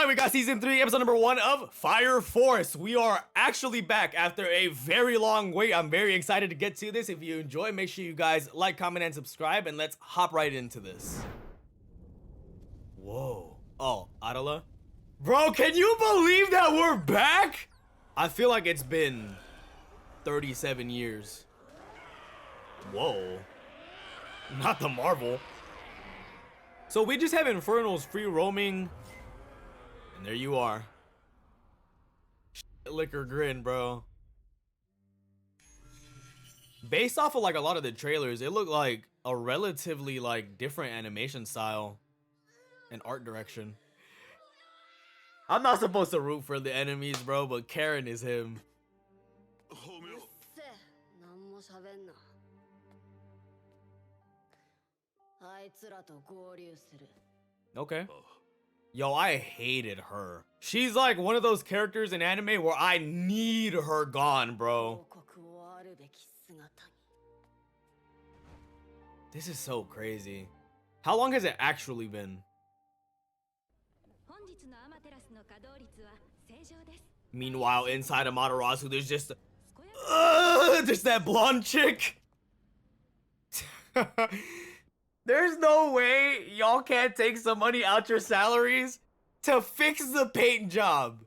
right, we got season 3, episode number 1 of Fire Force. We are actually back after a very long wait. I'm very excited to get to this. If you enjoy, make sure you guys like, comment, and subscribe, and let's hop right into this. Whoa. Oh, Adala? Bro, can you believe that we're back? I feel like it's been 37 years. Whoa. Not the Marvel. So we just have Infernals free roaming. And there you are. Liquor grin, bro. Based off of like a lot of the trailers, it looked like a relatively like different animation style and art direction. I'm not supposed to root for the enemies, bro, but Karen is him. Okay. Yo, I hated her. She's like one of those characters in anime where I need her gone, bro. This is so crazy. How long has it actually been? Meanwhile, inside of Amaterasu, there's just that blonde chick. There's no way y'all can't take some money out your salaries to fix the paint job.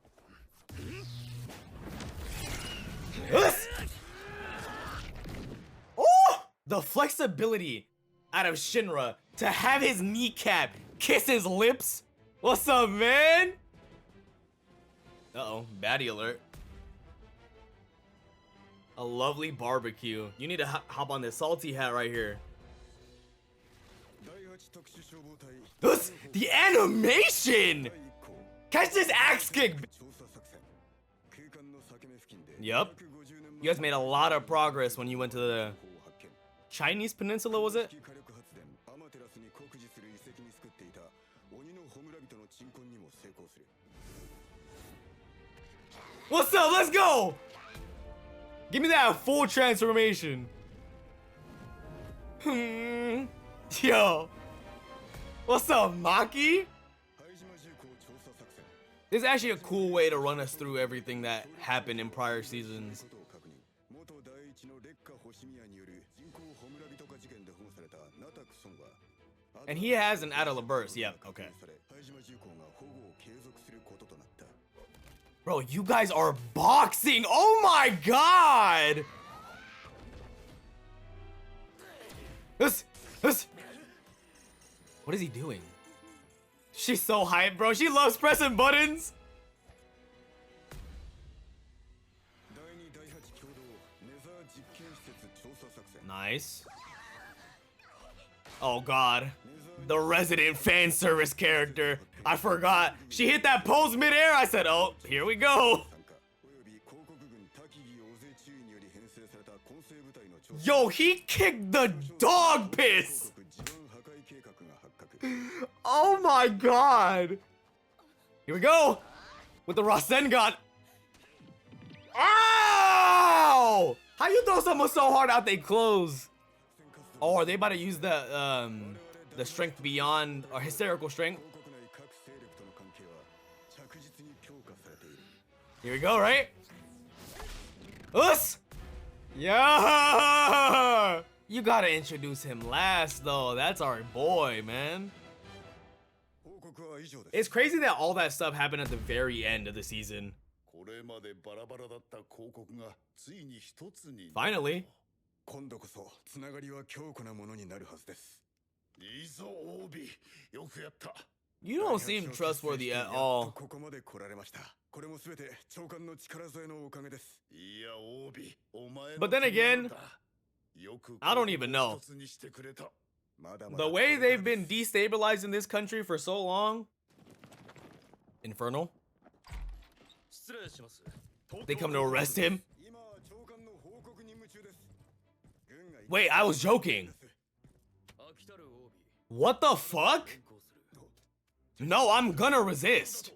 Oh, the flexibility out of Shinra to have his kneecap kiss his lips. What's up, man? Uh-oh, baddie alert. A lovely barbecue. You need to hop on this salty hat right here. The animation! Catch this axe kick! Yup. You guys made a lot of progress when you went to the Chinese peninsula, was it? What's up? Let's go! Give me that full transformation. Yo. What's up, Maki? This is actually a cool way to run us through everything that happened in prior seasons. And he has an Adela burst. Yeah, okay. Bro, you guys are boxing. Oh my god. This. What is he doing? She's so hyped, bro. She loves pressing buttons. Nice. Oh god. The resident fan service character. I forgot. She hit that pose midair. I said, oh, here we go. Yo, he kicked the dog piss. Oh my god. Here we go. With the Rasengan. Ow! How you throw someone so hard out they close? Oh, are they about to use the strength beyond, or hysterical strength? Here we go, right? Us! Yeah! You gotta introduce him last, though. That's our boy, man. It's crazy that all that stuff happened at the very end of the season. Finally. You don't seem trustworthy at all. But then again, I don't even know. The way they've been destabilizing this country for so long. Infernal. They come to arrest him. Wait, I was joking. What the fuck? No, I'm gonna resist.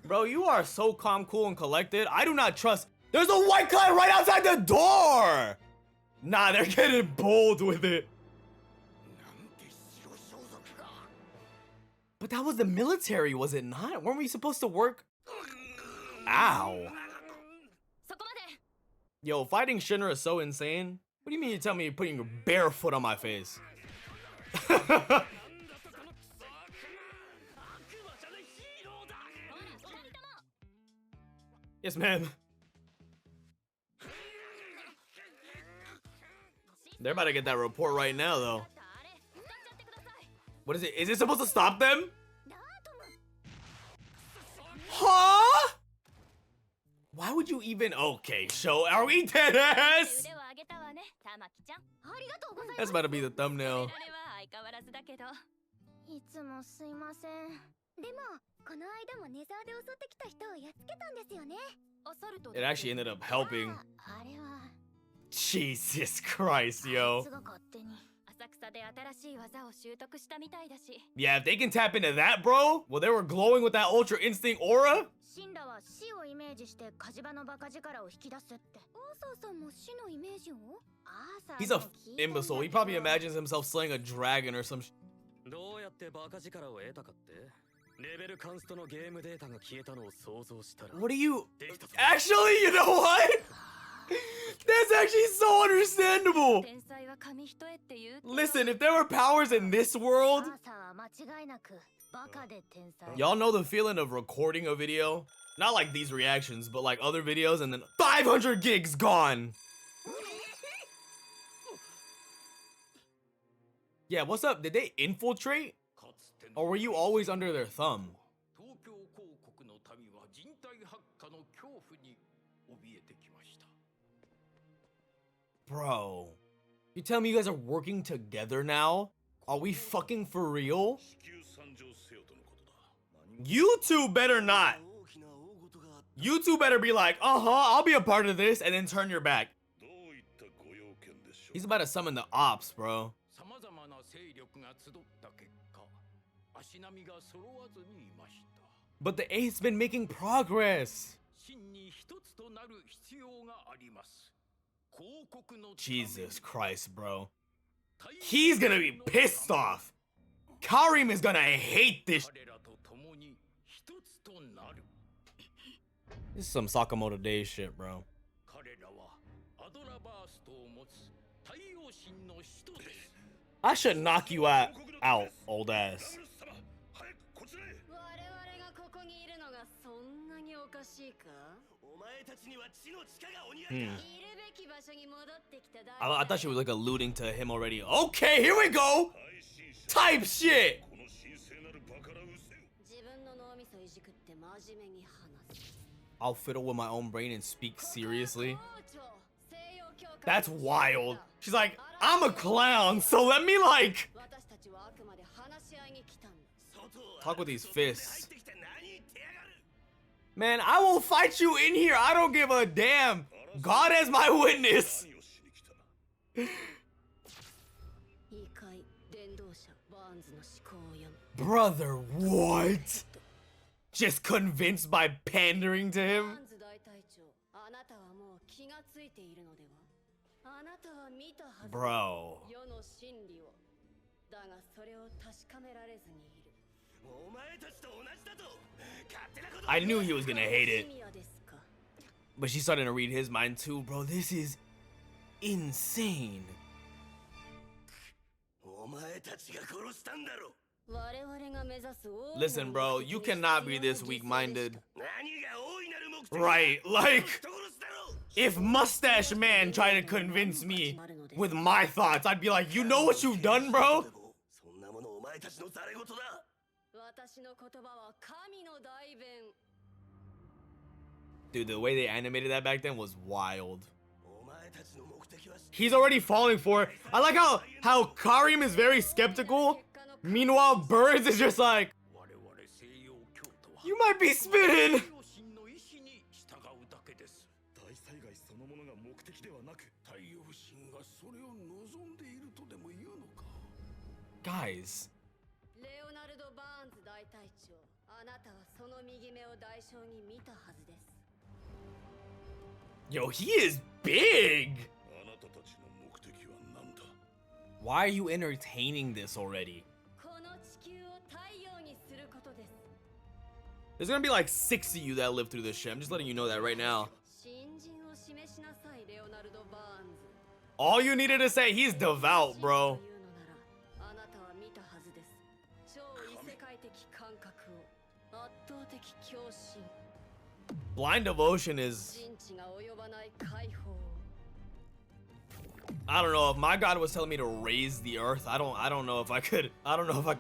Bro, you are so calm, cool, and collected. I do not trust. There's a white guy right outside the door. Nah, they're getting bold with it. But that was the military, was it not? Weren't we supposed to work? Ow. Yo, fighting Shinra is so insane. What do you mean you tell me you're putting your bare foot on my face? Yes, ma'am. They're about to get that report right now, though. What is it? Is it supposed to stop them? Huh? Why would you even? Okay, show. Are we dead ass? That's about to be the thumbnail. It actually ended up helping. Jesus Christ, yo. Yeah, if they can tap into that, bro. Well, they were glowing with that Ultra Instinct aura. He's a imbecile. He probably imagines himself slaying a dragon or some. What do you? Actually, you know what? That's actually so understandable. Listen, if there were powers in this world, y'all know the feeling of recording a video? Not like these reactions, but like other videos, and then 500 gigs gone. Yeah, what's up? Did they infiltrate? Or were you always under their thumb? Bro, you tell me you guys are working together now? Are we fucking for real? You two better not. You two better be like, I'll be a part of this, and then turn your back. He's about to summon the ops, bro. But the 8th's been making progress. Jesus Christ, bro. He's gonna be pissed off. Karim is gonna hate this. This is some Sakamoto Days shit, bro. I should knock you out, old ass. I thought she was like alluding to him already. Okay, here we go. Type shit. I'll fiddle with my own brain and speak seriously. That's wild. She's like, I'm a clown, so let me like talk with these fists. Man, I will fight you in here. I don't give a damn. God as my witness. Brother, what? Just convinced by pandering to him? Bro. I knew he was gonna hate it. But she's starting to read his mind too, bro. This is insane. Listen, bro, you cannot be this weak-minded. Right, like, if Mustache Man tried to convince me with my thoughts, I'd be like, you know what you've done, bro? Dude, the way they animated that back then was wild. He's already falling for it. I like how Karim is very skeptical. Meanwhile, Birds is just like, you might be spinning. Guys. Yo, he is big. Why are you entertaining this already? There's gonna be like 6 of you that live through this shit. I'm just letting you know that right now. All you needed to say, he's devout, bro. Blind devotion is... I don't know, if my God was telling me to raise the earth, I don't know if I could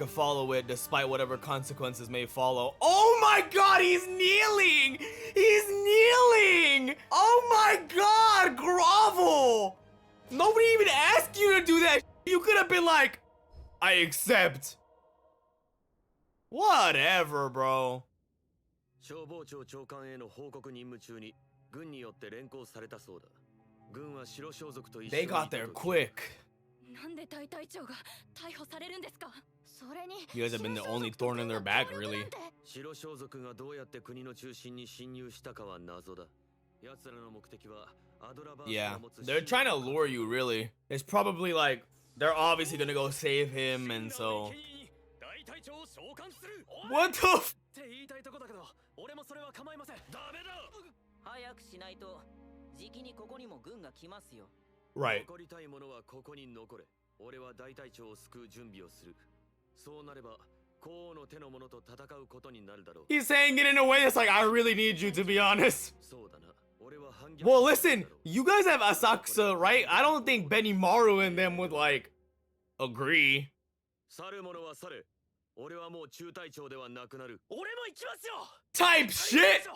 follow it despite whatever consequences may follow. Oh my God, he's kneeling! He's kneeling! Oh my God, grovel! Nobody even asked you to do that. You could have been like, I accept. Whatever, bro. They got there quick. You guys have been the only thorn in their back, really. Yeah, they're trying to lure you, really. It's probably like, they're obviously gonna go save him, and so... What the f- Right. He's saying it in a way that's like, I really need you, to be honest. Well, listen, you guys have Asakusa, right? I don't think Benimaru and them would, like, agree. Type shit!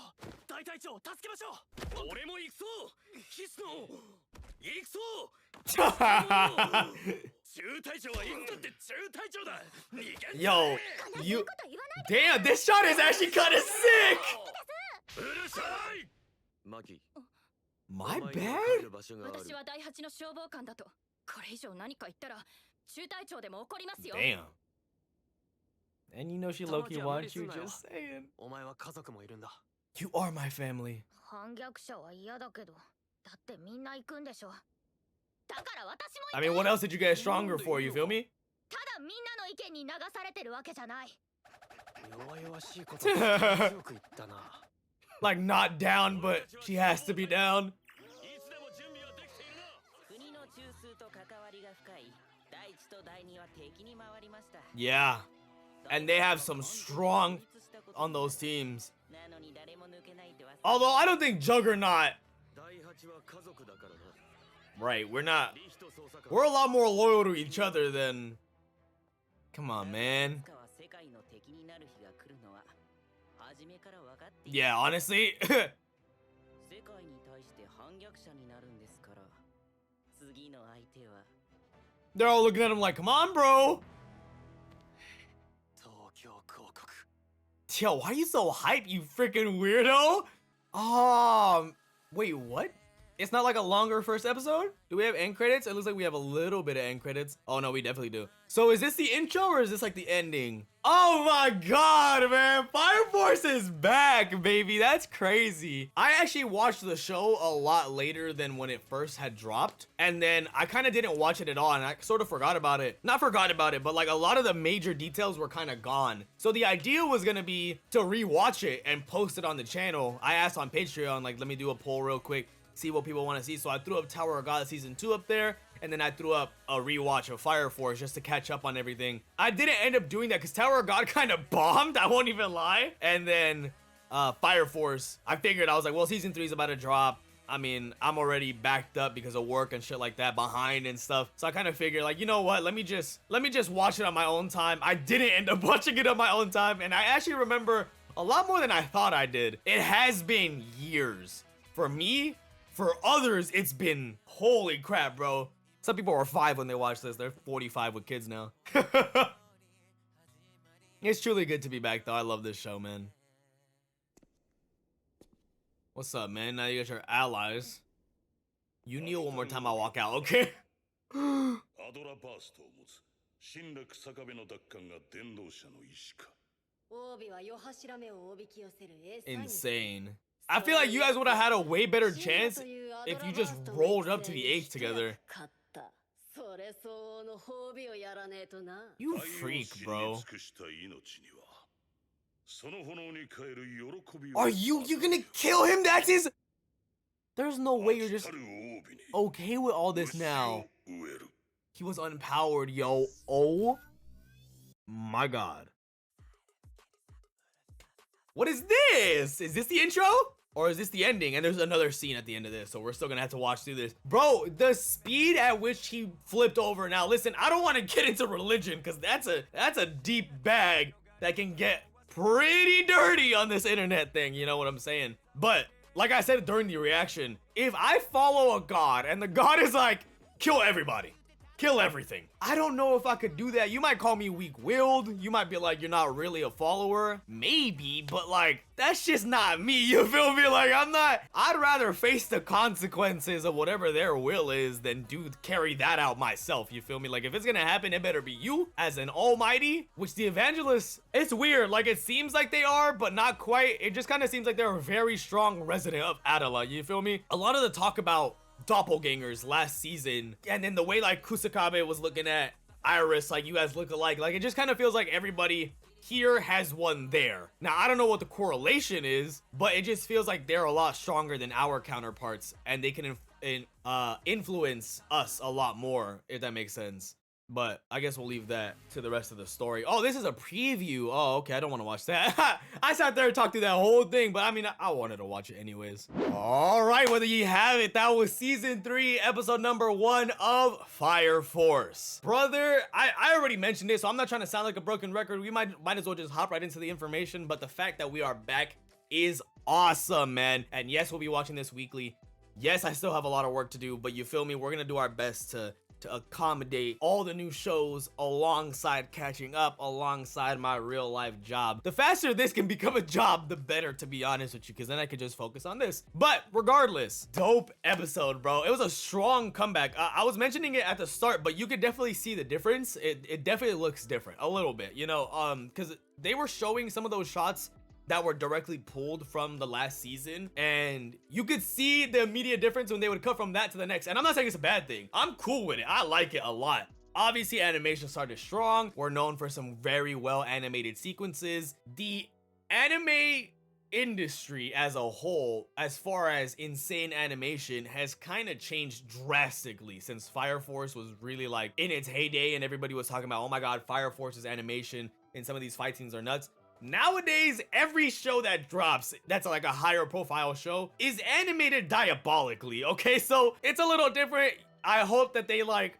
Yo, you... Damn, this shot is actually kind of sick! My bad? Damn. And you know she low-key wants you, just saying. You are my family. I mean, what else did you get stronger for, you feel me? Like, not down, but she has to be down. Yeah. And they have some strong on those teams. Although I don't think Juggernaut... Right, we're not... We're a lot more loyal to each other than... Come on, man. Yeah, honestly... They're all looking at him like, come on, bro! Yo, why are you so hype, you freaking weirdo? Wait, what? It's not like a longer first episode? Do we have end credits? It looks like we have a little bit of end credits. Oh no, we definitely do. So is this the intro or is this like the ending? Oh my God, man. Fire Force is back, baby. That's crazy. I actually watched the show a lot later than when it first had dropped. And then I kind of didn't watch it at all. And I sort of forgot about it. Not forgot about it, but like a lot of the major details were kind of gone. So the idea was going to be to rewatch it and post it on the channel. I asked on Patreon, like, let me do a poll real quick, see what people want to see. So I threw up Tower of God Season 2 up there. And then I threw up a rewatch of Fire Force just to catch up on everything. I didn't end up doing that because Tower of God kind of bombed, I won't even lie. And then Fire Force, I figured, I was like, well, Season 3 is about to drop. I mean, I'm already backed up because of work and shit like that, behind and stuff. So I kind of figured, like, you know what? Let me just watch it on my own time. I didn't end up watching it on my own time. And I actually remember a lot more than I thought I did. It has been years. For me, for others, it's been, holy crap, bro. Some people were 5 when they watched this. They're 45 with kids now. It's truly good to be back, though. I love this show, man. What's up, man? Now you guys are allies. You kneel one more time, I'll walk out, okay? Insane. I feel like you guys would have had a way better chance if you just rolled up to the 8th together. You freak, bro. Are you gonna kill him? That's his... There's no way you're just okay with all this now. He was unpowered, yo. Oh my god. What is this? Is this the intro? Or is this the ending? And there's another scene at the end of this, so we're still gonna have to watch through this. Bro, the speed at which he flipped over. Now listen, I don't want to get into religion because that's a deep bag that can get pretty dirty on this internet thing, you know what I'm saying? But like I said during the reaction, if I follow a god and the god is like, kill everybody, kill everything, I don't know if I could do that. You might call me weak-willed. You might be like, you're not really a follower. Maybe, but like, that's just not me. You feel me? Like, I'd rather face the consequences of whatever their will is than carry that out myself. You feel me? Like, if it's gonna happen, it better be you as an almighty, which the evangelists, it's weird. Like, it seems like they are, but not quite. It just kind of seems like they're a very strong resident of Adela. You feel me? A lot of the talk about doppelgangers last season, and then the way like Kusakabe was looking at Iris, like, you guys look alike, like, it just kind of feels like everybody here has one there. Now I don't know what the correlation is, but it just feels like they're a lot stronger than our counterparts, and they can influence us a lot more, if that makes sense. But I guess we'll leave that to the rest of the story. Oh, this is a preview. Oh, okay, I don't want to watch that. I sat there and talked through that whole thing, but I mean, I wanted to watch it anyways. All right, whether you have it, that was season 3, episode number 1 of Fire Force. Brother, I already mentioned this, so I'm not trying to sound like a broken record. We might as well just hop right into the information, but the fact that we are back is awesome, man. And yes, we'll be watching this weekly. Yes, I still have a lot of work to do, but you feel me? We're gonna do our best to accommodate all the new shows alongside catching up, alongside my real life job. The faster this can become a job, the better, to be honest with you, because then I could just focus on this. But regardless, dope episode, bro. It was a strong comeback. I was mentioning it at the start, but you could definitely see the difference. It definitely looks different a little bit, you know, because they were showing some of those shots that were directly pulled from the last season, and you could see the immediate difference when they would cut from that to the next. And I'm not saying it's a bad thing. I'm cool with it. I like it a lot. Obviously, animation started strong. We're known for some very well animated sequences. The anime industry as a whole, as far as insane animation, has kind of changed drastically since Fire Force was really like in its heyday, and everybody was talking about, oh my god, Fire Force's animation and some of these fight scenes are nuts. Nowadays, every show that drops that's like a higher profile show is animated diabolically, okay? So it's a little different. I hope that they like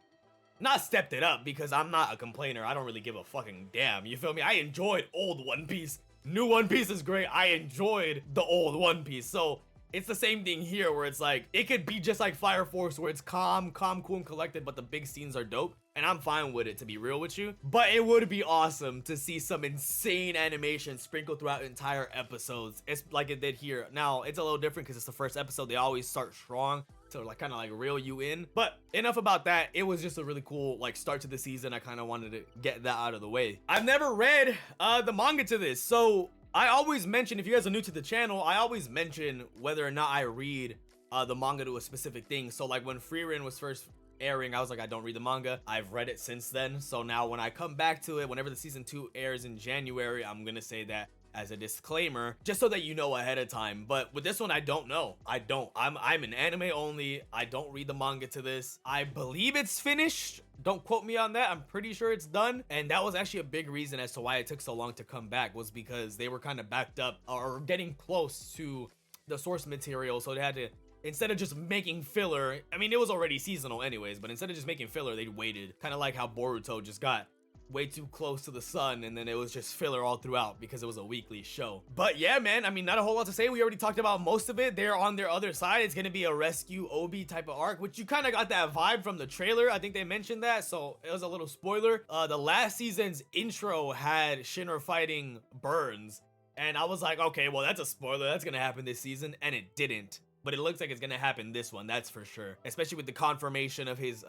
not stepped it up, because I'm not a complainer. I don't really give a fucking damn, you feel me? I enjoyed old One Piece. New One Piece is great. I enjoyed the old One Piece. So it's the same thing here, where it's like, it could be just like Fire Force, where it's calm, cool, and collected, but the big scenes are dope. And I'm fine with it, to be real with you. But it would be awesome to see some insane animation sprinkled throughout entire episodes. It's like it did here. Now, it's a little different because it's the first episode. They always start strong to like kind of like reel you in. But enough about that. It was just a really cool like start to the season. I kind of wanted to get that out of the way. I've never read the manga to this, so I always mention, if you guys are new to the channel, I always mention whether or not I read the manga to a specific thing. So like when Frieren was first airing, I was like, I don't read the manga. I've read it since then. So now when I come back to it, whenever the season 2 airs in January, I'm gonna say that as a disclaimer, just so that you know ahead of time. But with this one, I don't know. I'm an anime only. I don't read the manga to this. I believe it's finished. Don't quote me on that. I'm pretty sure it's done. And that was actually a big reason as to why it took so long to come back, was because they were kind of backed up or getting close to the source material. So they had to, instead of just making filler, I mean, it was already seasonal anyways, but instead of just making filler, they waited. Kind of like how Boruto just got way too close to the sun, and then it was just filler all throughout because it was a weekly show. But yeah, man, I mean, not a whole lot to say. We already talked about most of it. They're on their other side. It's gonna be a rescue Obi type of arc, which you kind of got that vibe from the trailer. I think they mentioned that, so it was a little spoiler. The last season's intro had Shinra fighting Burns, and I was like, okay, well, that's a spoiler. That's gonna happen this season, and it didn't. But it looks like it's gonna happen this one, that's for sure. Especially with the confirmation of his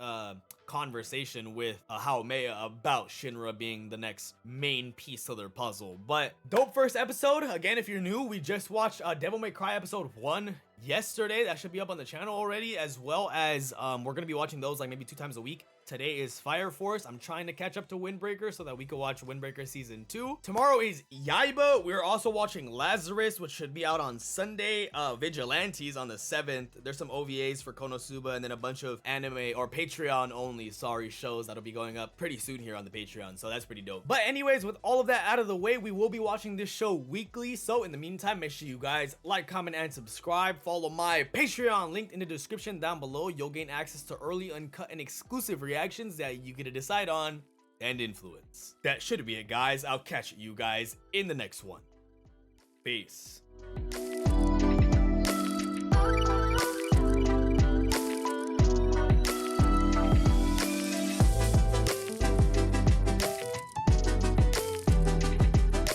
conversation with Haomeya about Shinra being the next main piece of their puzzle. But dope first episode. Again, if you're new, we just watched Devil May Cry episode 1 yesterday. That should be up on the channel already, as well as we're gonna be watching those like maybe 2 times a week. Today is Fire Force. I'm trying to catch up to Windbreaker so that we can watch Windbreaker Season 2. Tomorrow is Yaiba. We're also watching Lazarus, which should be out on Sunday. Vigilantes on the 7th. There's some OVAs for Konosuba and then a bunch of anime or Patreon only, shows that'll be going up pretty soon here on the Patreon. So that's pretty dope. But anyways, with all of that out of the way, we will be watching this show weekly. So in the meantime, make sure you guys like, comment, and subscribe. Follow my Patreon linked in the description down below. You'll gain access to early, uncut, and exclusive reactions that you get to decide on and influence. That should be it, guys. I'll catch you guys in the next one. Peace.